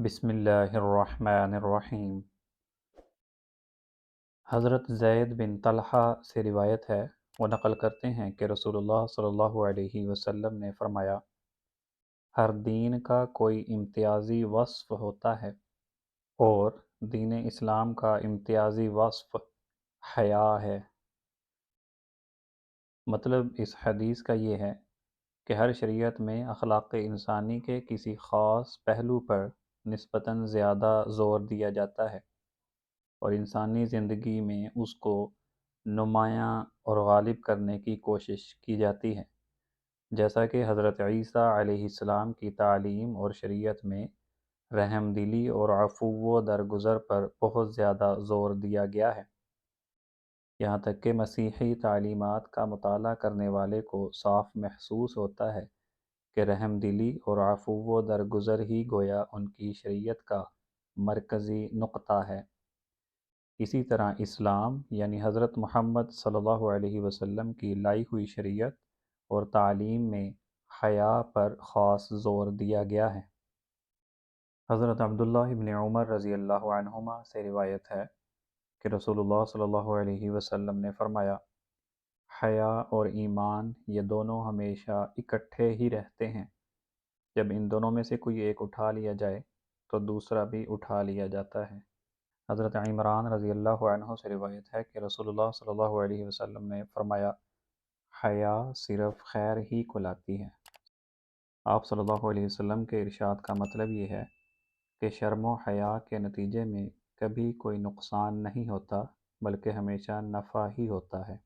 بسم اللہ الرحمن الرحیم۔ حضرت زید بن طلحہ سے روایت ہے، وہ نقل کرتے ہیں کہ رسول اللہ صلی اللہ علیہ وسلم نے فرمایا، ہر دین کا کوئی امتیازی وصف ہوتا ہے، اور دین اسلام کا امتیازی وصف حیا ہے۔ مطلب اس حدیث کا یہ ہے کہ ہر شریعت میں اخلاق انسانی کے کسی خاص پہلو پر نسبتاً زیادہ زور دیا جاتا ہے، اور انسانی زندگی میں اس کو نمایاں اور غالب کرنے کی کوشش کی جاتی ہے، جیسا کہ حضرت عیسیٰ علیہ السلام کی تعلیم اور شریعت میں رحم دلی اور عفو و درگزر پر بہت زیادہ زور دیا گیا ہے۔ یہاں تک کہ مسیحی تعلیمات کا مطالعہ کرنے والے کو صاف محسوس ہوتا ہے کہ رحم دلی اور عفو و درگزر ہی گویا ان کی شریعت کا مرکزی نقطہ ہے۔ اسی طرح اسلام یعنی حضرت محمد صلی اللہ علیہ وسلم کی لائی ہوئی شریعت اور تعلیم میں حیا پر خاص زور دیا گیا ہے۔ حضرت عبداللہ ابن عمر رضی اللہ عنہما سے روایت ہے کہ رسول اللہ صلی اللہ علیہ وسلم نے فرمایا، حیا اور ایمان یہ دونوں ہمیشہ اکٹھے ہی رہتے ہیں، جب ان دونوں میں سے کوئی ایک اٹھا لیا جائے تو دوسرا بھی اٹھا لیا جاتا ہے۔ حضرت عمران رضی اللہ عنہ سے روایت ہے کہ رسول اللہ صلی اللہ علیہ وسلم نے فرمایا، حیا صرف خیر ہی کو لاتی ہے۔ آپ صلی اللہ علیہ وسلم کے ارشاد کا مطلب یہ ہے کہ شرم و حیا کے نتیجے میں کبھی کوئی نقصان نہیں ہوتا، بلکہ ہمیشہ نفع ہی ہوتا ہے۔